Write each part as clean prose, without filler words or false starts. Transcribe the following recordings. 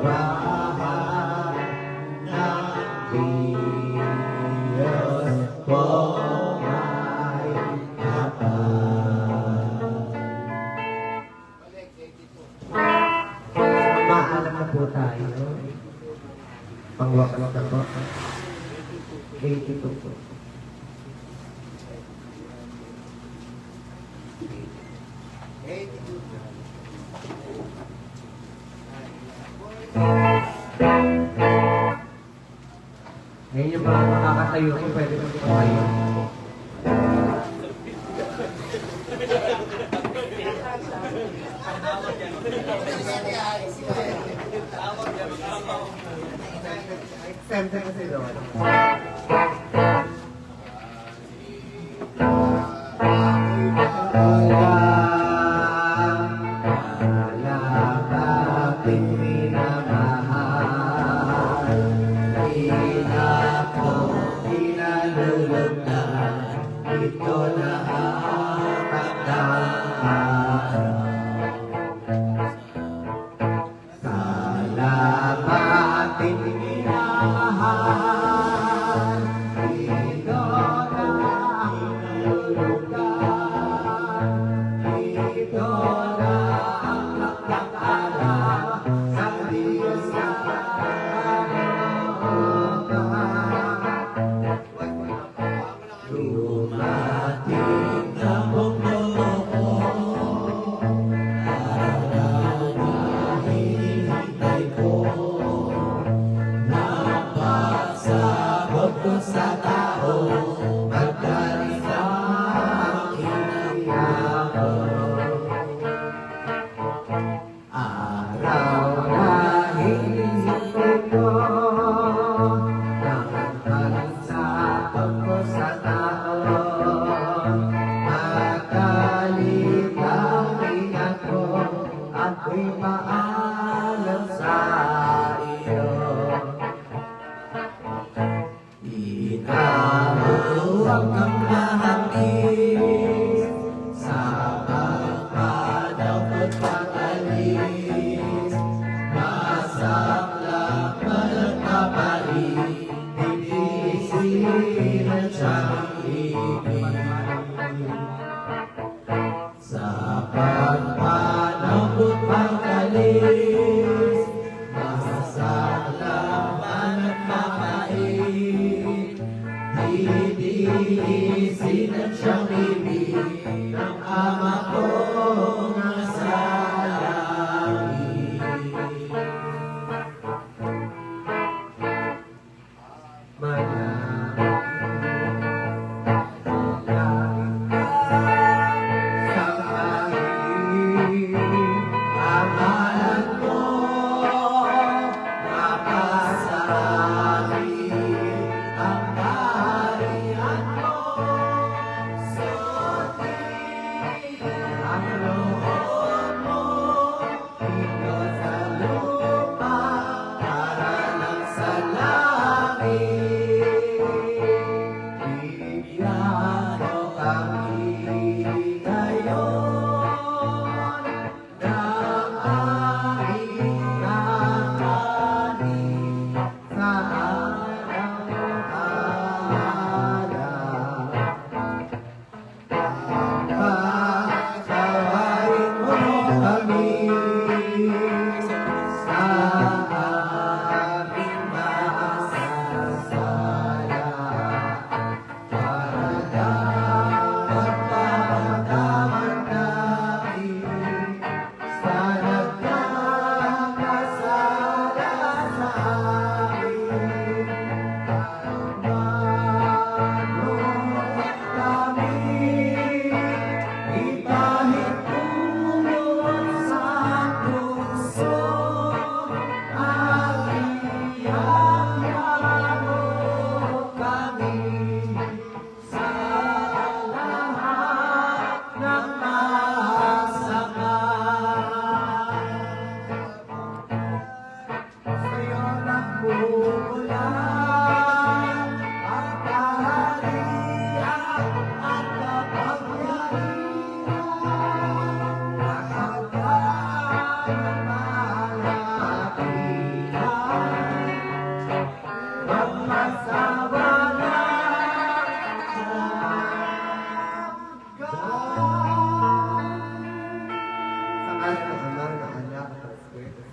mahal ng Diyos ko may kapal. Maalam na po tayo. Pangwakas na po. 82 po. Ngayon yung mga makakatayo ko, pwede mo ito kayo. Exempted kasi doon.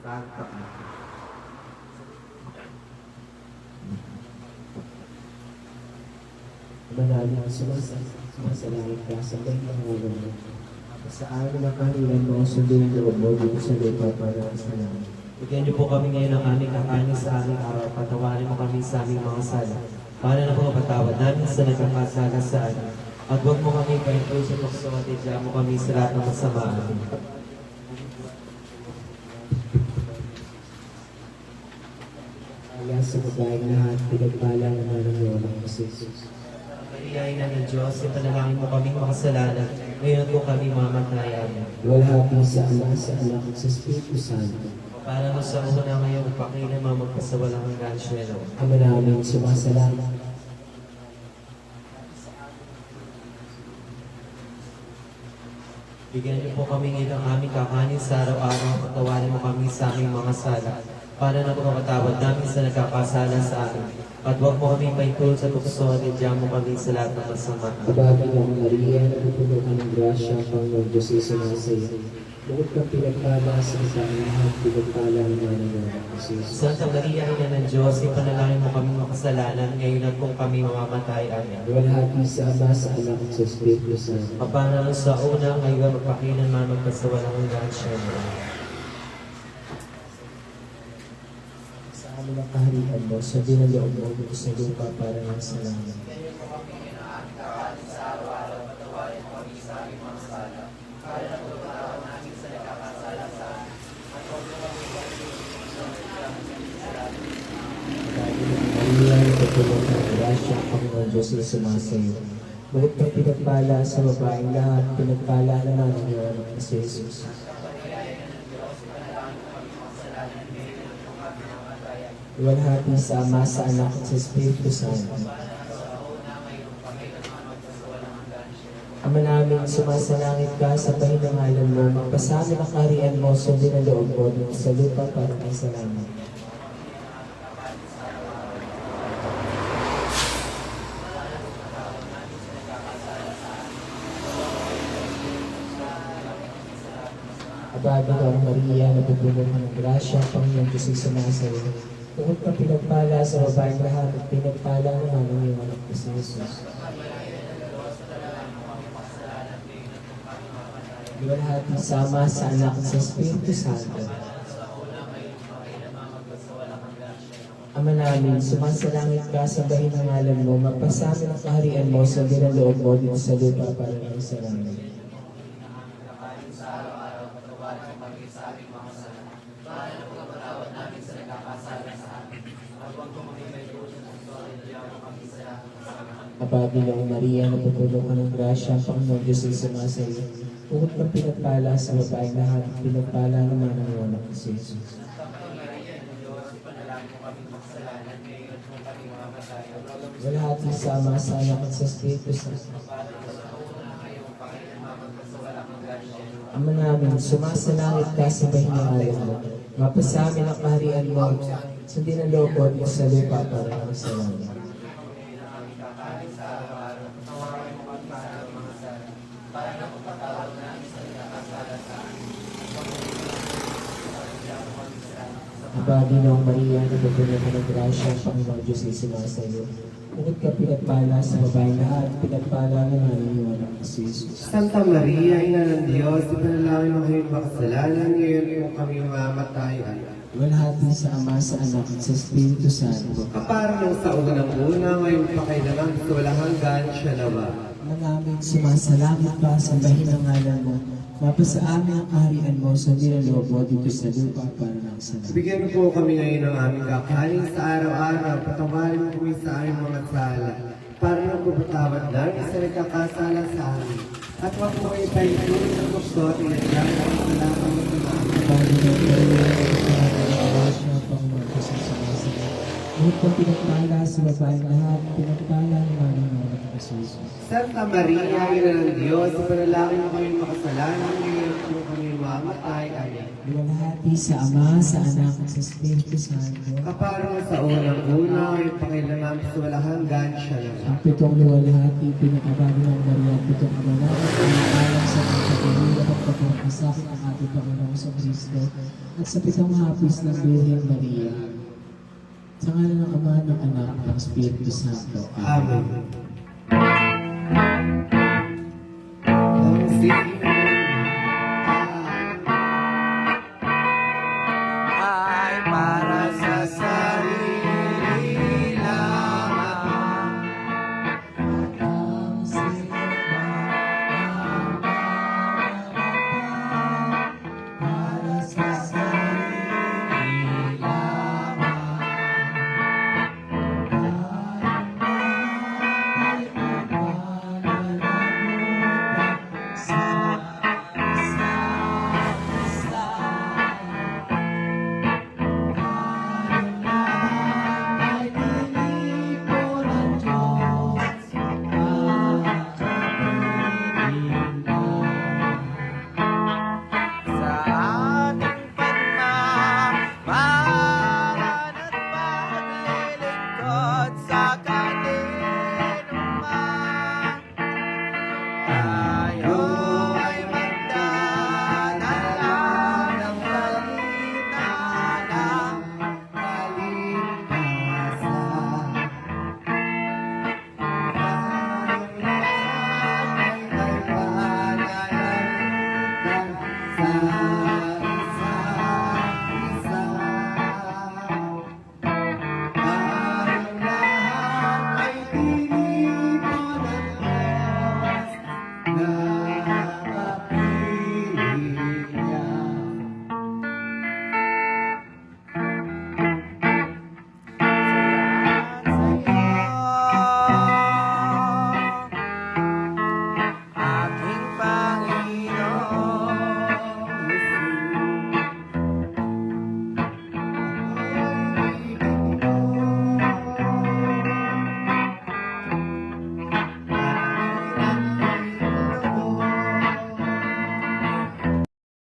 Manalo ang sumasalangit ka sa kanyang ulo mo. Sa amin ang kanilang mga sundin ang loob mo dito sa lupa para sa langit. Bigyan niyo po kami ngayon ng aming kakanin sa aming araw. Patawarin mo kami sa aming mga sala. Para na po patawad namin sa nagkakasala sa amin. At huwag mo kami pahinto sa tukso at idya mo kami sa lahat ng masama. Amen. Kaya sa babaeng lahat, pinagpala naman ng Lord ang Jesus. Maria, Ina ng Diyos, ipanalangin mo kaming makasalanan. Ngayon po kami mamatay. Amen. Walhati sa Ama, sa Anak, at sa Espiritu Santo. Para mo sa una ngayon, pakilan mo magpasawalang hanggang syelo. Ama namin sumasalamat. Bigyan niyo po kami ngayon ng aming kakanin sa araw-araw. Patawarin mo kami sa aming mga sala. Para na pagkakatawad namin sa nagkakasala sa amin. At huwag mo kami pahinto sa tukso at idya mo kami sa lahat ng masama. Kabagi ng Maria, napupuno ka ng grasya, ang Panginoon Diyos ay sumasa iyo. Bukod kang pinagpala sa isang lahat, pinagpala naman ng Lord ang Jesus. Santa Maria, Ina ng Diyos, ipanalangin mo kami makasalanan, ngayon at kung kami mamamatay. Amen. Walhati sa Ama, sa Anak, at sa Espiritu Santo. Kapanalan sa una, ngayon magpakilan man magpasawalang hanggang syelo. Sa amin ang kaharian mo, sa dinaloob mo dito sa lupa para ng sa langit. Maria, napupuno ka ng grasya, ang Panginoon Diyos ay sumasa iyo. Bukod kang pinagpala sa babaeng lahat, pinagpala naman ang iyong anak na si Jesus. Iwalhati sa Ama, sa Anak, at sa Espiritu Santo. Ama namin, sumasalangit ka sa pahinangalan mo, magpasamin ang kaharian mo, sundin ang loob mo dito sa lupa para kay sa langit. Ababa ka ang Maria, napupuno ka ng grasya, ang Panginoon Diyos ay sumasa iyo. Bukod ka pinagpala sa babaeng lahat, at pinagpala naman ang iyong anak na si Jesus. Iwalhati sa Ama, sa Anak, at sa Espiritu Santo. Ama namin, sumasalangit ka sa bahinangalan mo, magpasamin ang kaharian mo, sundin ang loob mo dito sa lupa para ng sa langit. Abagi ng Maria, napupuno ka ng grasya, ang Panginoon Diyos ay sumasa iyo. Bukod kang pinagpala sa babaeng lahat, pinagpala naman ang iyong anak na si Jesus. Walhati sa Ama, sa Anak, at sa Espiritu Santo. Ama namin, sumasalangit ka sa bahinangalan mo, mapasamin ang kaharian mo, sundin ang loob mo dito sa lupa para ng sa langit. Abagi ng Maria, napupuno ka ng grasya, ang Panginoon Diyos ay sumasa iyo. Bukod ka pinagpala sa babaeng lahat, pinagpala naman ang iyong anak na si Jesus. Santa Maria, Ina ng Diyos, ipanalangin mo kami makasalanan ngayon kung kami mamamatay. Walhati sa Ama, sa Anak, at sa Espiritu Santo. Kapara nung sa unang-una, ngayon pa kailangan sa walang hanggan siya nawa. Manaming sumasalangit pa sa bahinangalan mo, mapasa amin ang kaharian mo sa nilaloob mo dito sa lupa para ng sanay. Bigyan mo po kami ngayon ng aming kakanin sa araw-araw. Patawarin mo kami sa aming mga sala. Para nang pupatawad namin sa nagkakasala sa amin. At huwag mo kayo pahintuin sa gusto at inagyan ang salamat mo sa amin. Panginoon, grasya, Panginoon, Diyos ang sumasagot. Bukod kang pinagpala sa babaeng lahat, pinagpala naman ang iyong anak na si Jesus. Santa Maria, Ina ng Diyos, ipanalangin mo kami makasalanan ngayon kung kami mamatay. Amen. Iwalhati sa Ama, sa Anak, at sa Espiritu Santo. Kapara sa unang-una, ngayon pa kailangan sa walang hanggan siya nawa. Ang pitong luwalhati, pinakabago ng Maria, pitong kabanata, ang alam sa mga pagkakulang at pagkakasakit ng ating Panginoong sa Kristo at sa pitong hapis ng Birhen Maria. Sa ngalan ng Ama, ng Anak, ng Espiritu Santo. Amen.